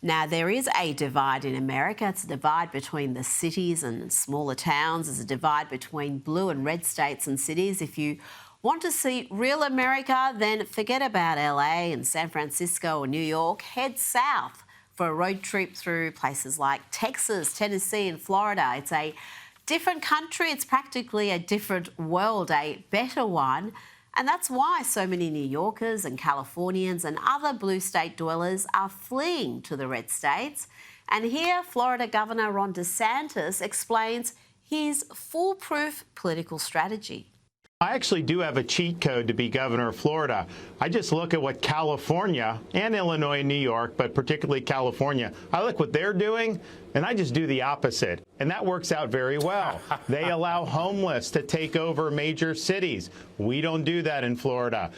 Now, there is a divide in America. It's a divide between the cities and smaller towns. There's a divide between blue and red states and cities. If you want to see real America, then forget about LA and San Francisco or New York. Head south for a road trip through places like Texas, Tennessee and Florida. It's a different country. It's practically a different world, a better one. And that's why so many New Yorkers and Californians and other blue state dwellers are fleeing to the red states. And here, Florida Governor Ron DeSantis explains his foolproof political strategy. I actually do have a cheat code to be governor of Florida. I just look at what California and Illinois and New York, but particularly California, I look what they're doing, and I just do the opposite. And that works out very well. They allow homeless to take over major cities. We don't do that in Florida.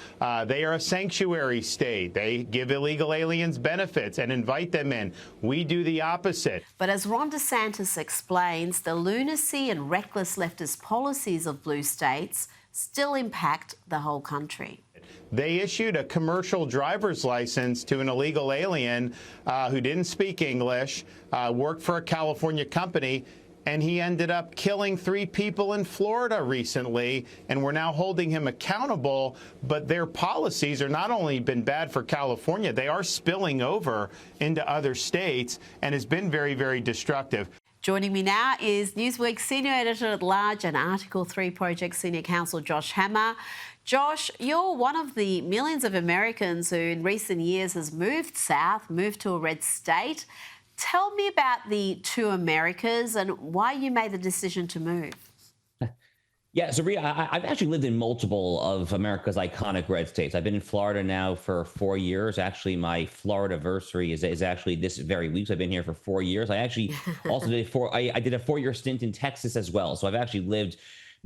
They are a sanctuary state. They give illegal aliens benefits and invite them in. We do the opposite. But as Ron DeSantis explains, the lunacy and reckless leftist policies of blue states still impact the whole country. They issued a commercial driver's license to an illegal alien who didn't speak English, worked for a California company, and he ended up killing 3 people in Florida recently, and we're now holding him accountable. But their policies are not only been bad for California, they are spilling over into other states and has been very, very destructive. Joining me now is Newsweek Senior Editor-at-Large and Article 3 Project Senior Counsel Josh Hammer. Josh, you're one of the millions of Americans who in recent years has moved south, moved to a red state. Tell me about the two Americas and why you made the decision to move. Yeah, so Rita, I've actually lived in multiple of America's iconic red states. I've been in Florida now for 4 years. Actually, my Florida-versary is actually this very week. So I've been here for 4 years. I actually also did I did a 4-year stint in Texas as well. So I've actually lived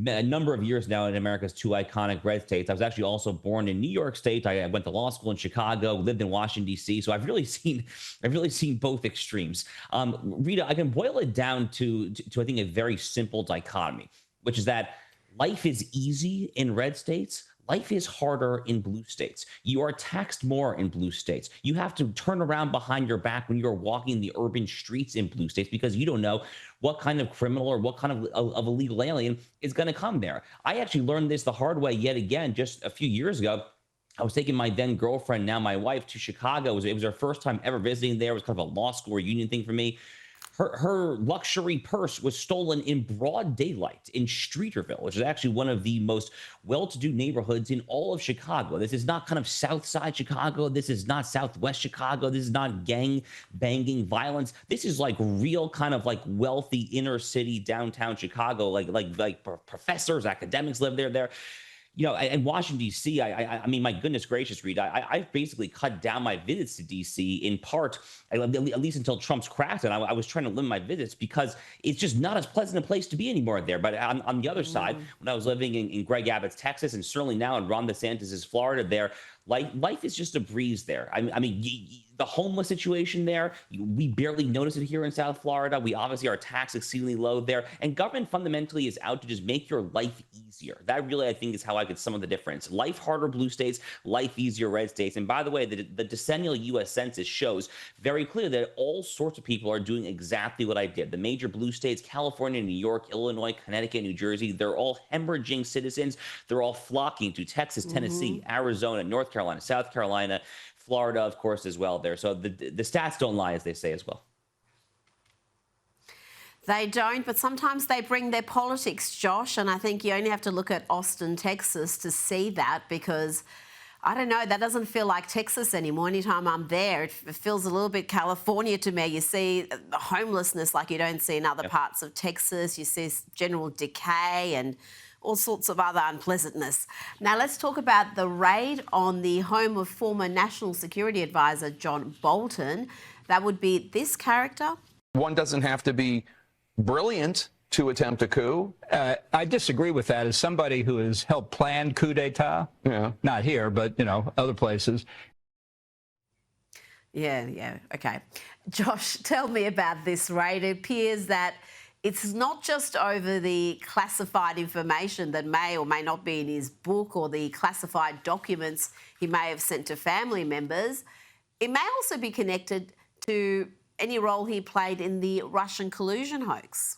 a number of years now in America's 2 iconic red states. I was actually also born in New York State. I went to law school in Chicago, lived in Washington, D.C. So I've really seen both extremes. Rita, I can boil it down to I think a very simple dichotomy, which is that life is easy in red states. Life is harder in blue states. You are taxed more in blue states. You have to turn around behind your back when you're walking the urban streets in blue states because you don't know what kind of criminal or what kind of illegal alien is going to come there. I actually learned this the hard way yet again just a few years ago. I was taking my then girlfriend, now my wife, to Chicago. It was her first time ever visiting there. It was kind of a law school reunion thing for me. Her luxury purse was stolen in broad daylight in Streeterville, which is actually one of the most well-to-do neighborhoods in all of Chicago. This is not kind of South Side Chicago. This is not Southwest Chicago. This is not gang banging violence. This is like real kind of like wealthy inner city downtown Chicago. Like professors, academics live there. You know, and Washington, D.C., I mean, my goodness gracious, Rita, I've basically cut down my visits to D.C. in part, at least until Trump's cracked, and I was trying to limit my visits because it's just not as pleasant a place to be anymore there. But on the other side, when I was living in Greg Abbott's Texas, and certainly now in Ron DeSantis' Florida there, life is just a breeze there. I mean, the homeless situation there, we barely notice it here in South Florida. We obviously are taxed exceedingly low there. And government fundamentally is out to just make your life easier. That really, I think, is how I could sum up the difference. Life harder blue states, life easier red states. And by the way, the decennial U.S. Census shows very clearly that all sorts of people are doing exactly what I did. The major blue states, California, New York, Illinois, Connecticut, New Jersey, they're all hemorrhaging citizens. They're all flocking to Texas, Tennessee, Arizona, North Carolina, South Carolina, Florida, of course, as well there. So the stats don't lie, as they say as well. They don't, but sometimes they bring their politics, Josh, and I think you only have to look at Austin, Texas to see that because, I don't know, that doesn't feel like Texas anymore. Anytime I'm there, it feels a little bit California to me. You see the homelessness like you don't see in other parts of Texas. You see general decay and all sorts of other unpleasantness. Now, let's talk about the raid on the home of former National Security Advisor John Bolton. That would be this character. One doesn't have to be brilliant to attempt a coup. I disagree with that. As somebody who has helped plan coup d'etat, not here, but, you know, other places. Yeah, okay. Josh, tell me about this raid. It appears that it's not just over the classified information that may or may not be in his book or the classified documents he may have sent to family members. It may also be connected to any role he played in the Russian collusion hoax?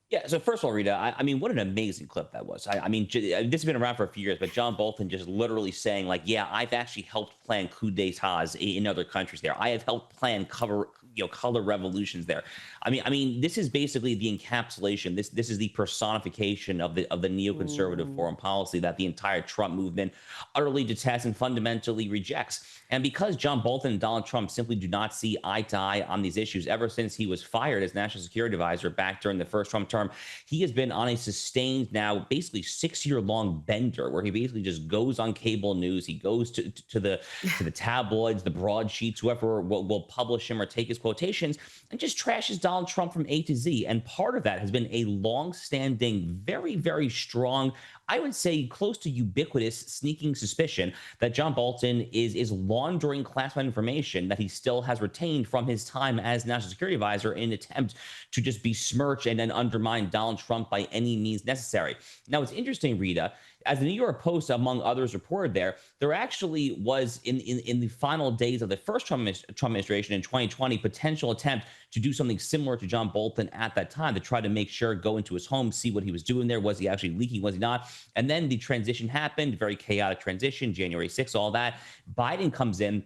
Yeah, so first of all, Rita, I mean, what an amazing clip that was. I mean, this has been around for a few years, but John Bolton just literally saying, like, yeah, I've actually helped plan coup d'etats in other countries there. I have helped plan color revolutions there. I mean, this is basically the encapsulation. This is the personification of the neoconservative foreign policy that the entire Trump movement utterly detests and fundamentally rejects. And because John Bolton and Donald Trump simply do not see eye to eye on these issues, ever since he was fired as national security advisor back during the first Trump term, he has been on a sustained, now basically 6-year-long bender where he basically just goes on cable news. He goes to the tabloids, the broadsheets, whoever will publish him or take his quotations, and just trashes Donald Trump from A to Z. And part of that has been a long-standing, very, very strong, I would say close to ubiquitous sneaking suspicion that John Bolton is laundering classified information that he still has retained from his time as national security advisor in an attempt to just besmirch and then undermine Donald Trump by any means necessary. Now, it's interesting, Rita, as the New York Post, among others, reported there actually was in the final days of the first Trump administration in 2020, potential attempt to do something similar to John Bolton at that time, to try to make sure, go into his home, see what he was doing there. Was he actually leaking? Was he not? And then the transition happened, very chaotic transition, January 6th, all that. Biden comes in,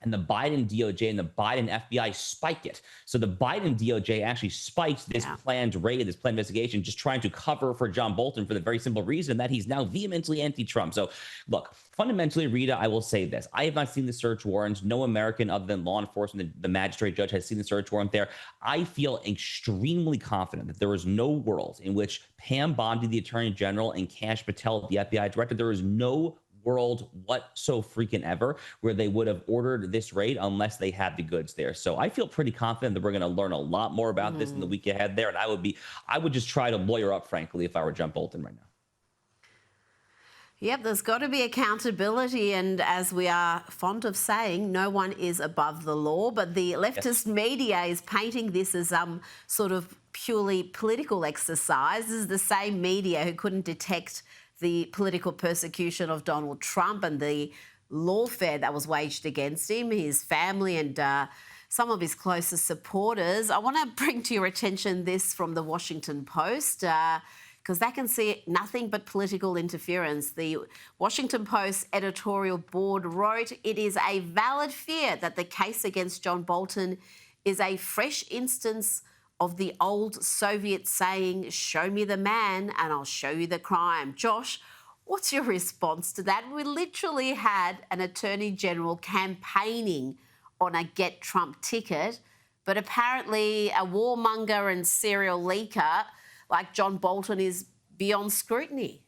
and the Biden DOJ and the Biden FBI spike it. So the Biden DOJ actually spiked this planned raid, this planned investigation, just trying to cover for John Bolton for the very simple reason that he's now vehemently anti-Trump. So look, fundamentally, Rita, I will say this. I have not seen the search warrants. No American other than law enforcement, the magistrate judge, has seen the search warrant there. I feel extremely confident that there is no world in which Pam Bondi, the Attorney General, and Kash Patel, the FBI Director, there is no world whatsoever where they would have ordered this raid unless they had the goods there. So I feel pretty confident that we're going to learn a lot more about this in the week ahead there. And I would just try to lawyer up, frankly, if I were John Bolton right now. Yep, there's got to be accountability. And as we are fond of saying, no one is above the law. But the leftist media is painting this as sort of purely political exercise. This is the same media who couldn't detect the political persecution of Donald Trump and the lawfare that was waged against him, his family and some of his closest supporters. I want to bring to your attention this from the Washington Post, because that can see nothing but political interference. The Washington Post editorial board wrote, "It is a valid fear that the case against John Bolton is a fresh instance of the old Soviet saying, show me the man and I'll show you the crime." Josh, what's your response to that? We literally had an Attorney General campaigning on a Get Trump ticket, but apparently a warmonger and serial leaker like John Bolton is beyond scrutiny.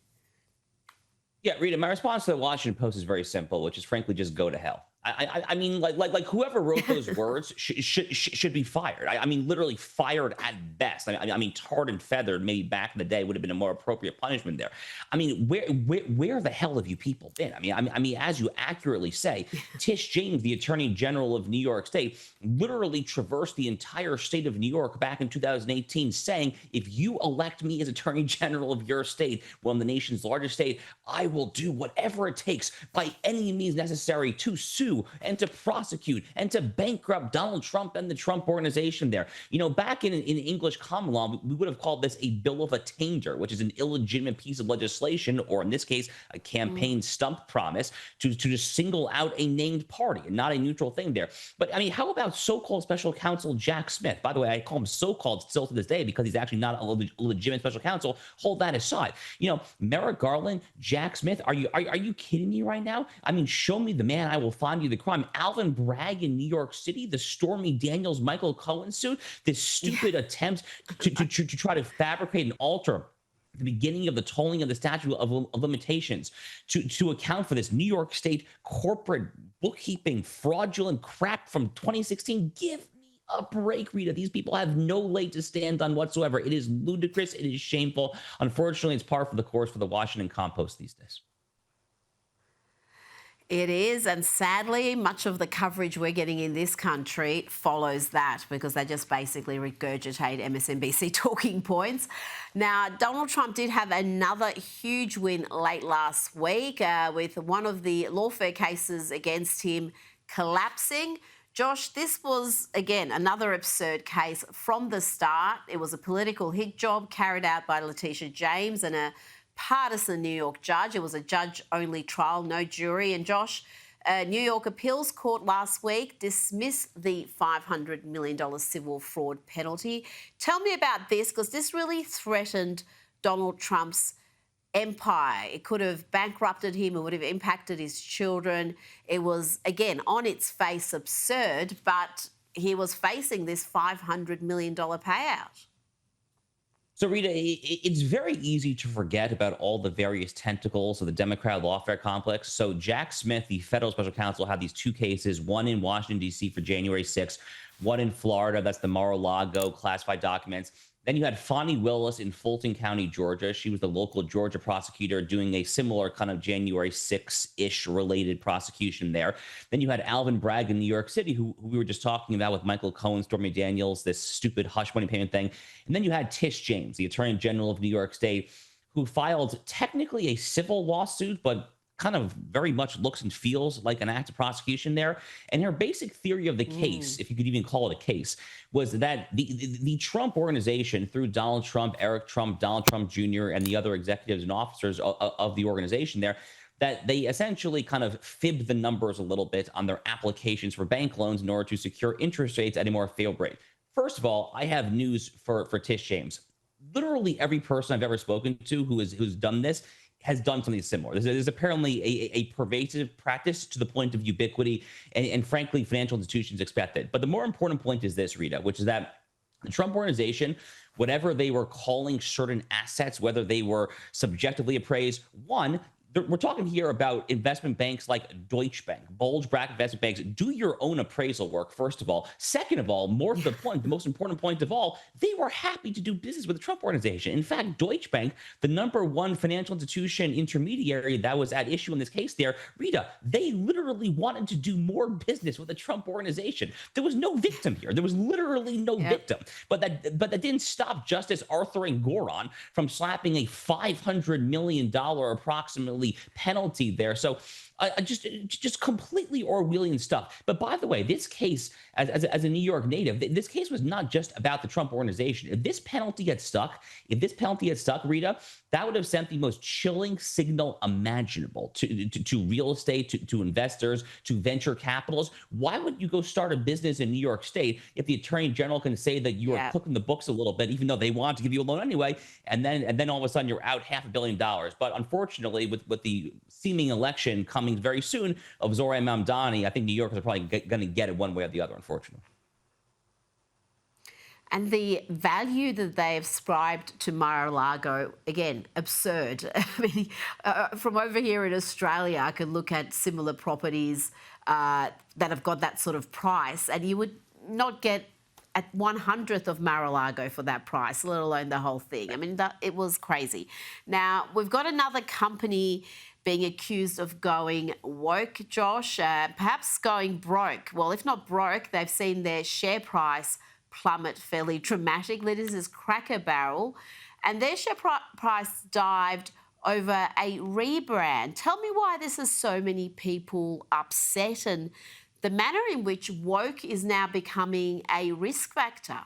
Yeah, Rita, my response to the Washington Post is very simple, which is frankly just go to hell. I mean, like whoever wrote those words should be fired. I mean, literally fired at best. I mean, tarred and feathered maybe back in the day would have been a more appropriate punishment there. I mean, where the hell have you people been? I mean, as you accurately say, Tish James, the Attorney General of New York State, literally traversed the entire state of New York back in 2018, saying, if you elect me as Attorney General of your state, well, the nation's largest state, I will do whatever it takes by any means necessary to sue and to prosecute and to bankrupt Donald Trump and the Trump organization there. You know, back in English common law, we would have called this a bill of attainder, which is an illegitimate piece of legislation, or in this case, a campaign stump promise to just single out a named party and not a neutral thing there. But I mean, how about so-called special counsel Jack Smith? By the way, I call him so-called still to this day because he's actually not a legitimate special counsel. Hold that aside. You know, Merrick Garland, Jack Smith, are you kidding me right now? I mean, show me the man, I will find you the crime. Alvin Bragg in New York City, the Stormy Daniels, Michael Cohen suit, this stupid attempt to try to fabricate and alter the beginning of the tolling of the statute of limitations to account for this New York State corporate bookkeeping fraudulent crap from 2016. Give me a break, Rita. These people have no leg to stand on whatsoever. It is ludicrous. It is shameful. Unfortunately, it's par for the course for the Washington Compost these days. It is, and sadly, much of the coverage we're getting in this country follows that because they just basically regurgitate MSNBC talking points. Now, Donald Trump did have another huge win late last week with one of the lawfare cases against him collapsing. Josh, this was, again, another absurd case from the start. It was a political hit job carried out by Letitia James and a partisan New York judge. It was a judge-only trial, no jury. And Josh, New York Appeals Court last week dismissed the $500 million civil fraud penalty. Tell me about this, because this really threatened Donald Trump's empire. It could have bankrupted him. It would have impacted his children. It was, again, on its face absurd, but he was facing this $500 million payout. So, Rita, it's very easy to forget about all the various tentacles of the Democrat lawfare complex. So Jack Smith, the federal special counsel, had these two cases, one in Washington, D.C. for January 6th, one in Florida, that's the Mar-a-Lago classified documents. Then you had Fonnie Willis in Fulton County, Georgia. She was the local Georgia prosecutor doing a similar kind of January 6-ish related prosecution there. Then you had Alvin Bragg in New York City, who we were just talking about with Michael Cohen, Stormy Daniels, this stupid hush money payment thing. And then you had Tish James, the Attorney General of New York State, who filed technically a civil lawsuit, but kind of very much looks and feels like an act of prosecution there. And her basic theory of the case, if you could even call it a case, was that the Trump organization, through Donald Trump, Eric Trump, Donald Trump Jr., and the other executives and officers of the organization there, that they essentially kind of fibbed the numbers a little bit on their applications for bank loans in order to secure interest rates at a more favorable rate. First of all, I have news for Tish James. Literally every person I've ever spoken to who's done this has done something similar. There's apparently a pervasive practice to the point of ubiquity, and frankly, financial institutions expect it. But the more important point is this, Rita, which is that the Trump organization, whatever they were calling certain assets, whether they were subjectively appraised, one, we're talking here about investment banks like Deutsche Bank, bulge bracket investment banks. Do your own appraisal work, first of all. Second of all, more to the point, the most important point of all, they were happy to do business with the Trump organization. In fact, Deutsche Bank, the #1 financial institution intermediary that was at issue in this case there, Rita, they literally wanted to do more business with the Trump organization. There was no victim here. There was literally no victim. But that didn't stop Justice Arthur Engoron from slapping a $500 million approximately penalty there. So just completely Orwellian stuff. But by the way, this case, as a New York native, this case was not just about the Trump organization. If this penalty had stuck, Rita, that would have sent the most chilling signal imaginable to real estate, to investors, to venture capitalists. Why would you go start a business in New York State if the Attorney General can say that you are cooking the books a little bit, even though they want to give you a loan anyway, and then all of a sudden you're out $500 million. But unfortunately, with the seeming election coming very soon of Zohran Mamdani, I think New Yorkers are probably going to get it one way or the other, unfortunately. And the value that they have ascribed to Mar-a-Lago, again, absurd. I mean, from over here in Australia, I could look at similar properties that have got that sort of price, and you would not get at 1/100th of Mar-a-Lago for that price, let alone the whole thing. I mean, it was crazy. Now, we've got another company being accused of going woke, Josh, perhaps going broke. Well, if not broke, they've seen their share price plummet fairly dramatically. This is Cracker Barrel, and their share price dived over a rebrand. Tell me why this has so many people upset, and the manner in which woke is now becoming a risk factor.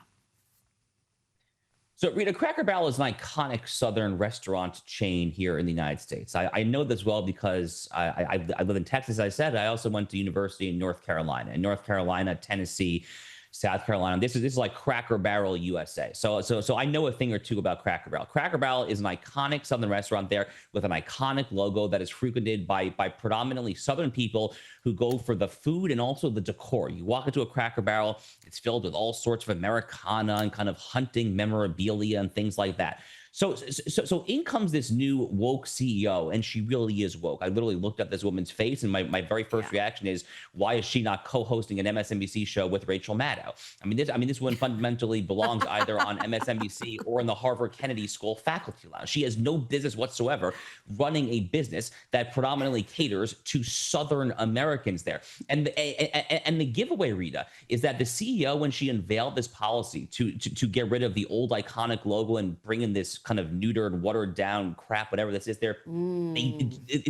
So, Rita, Cracker Barrel is an iconic Southern restaurant chain here in the United States. I know this well because I live in Texas, as I said. I also went to university in North Carolina. In North Carolina, Tennessee, South Carolina. This is like Cracker Barrel USA. So I know a thing or two about Cracker Barrel. Cracker Barrel is an iconic Southern restaurant there with an iconic logo that is frequented by predominantly Southern people who go for the food and also the decor. You walk into a Cracker Barrel, it's filled with all sorts of Americana and kind of hunting memorabilia and things like that. So in comes this new woke CEO, and she really is woke. I literally looked at this woman's face, and my very first reaction is, why is she not co-hosting an MSNBC show with Rachel Maddow? I mean, this woman fundamentally belongs either on MSNBC or in the Harvard Kennedy School faculty lounge. She has no business whatsoever running a business that predominantly caters to Southern Americans there. And the giveaway, Rita, is that the CEO, when she unveiled this policy to get rid of the old iconic logo and bring in this this kind of neutered, watered down crap, whatever this is.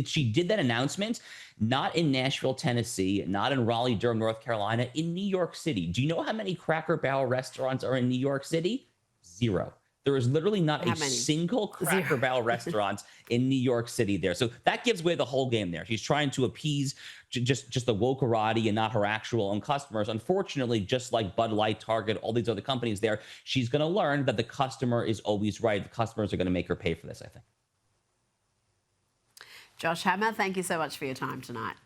She did that announcement, not in Nashville, Tennessee, not in Raleigh, Durham, North Carolina, in New York City. Do you know how many Cracker Barrel restaurants are in New York City? 0. There is literally not a single Cracker Barrel restaurant in New York City there. So that gives away the whole game there. She's trying to appease just the wokerati and not her actual own customers. Unfortunately, just like Bud Light, Target, all these other companies there, she's going to learn that the customer is always right. The customers are going to make her pay for this, I think. Josh Hammer, thank you so much for your time tonight.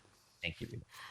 Thank you, Rita.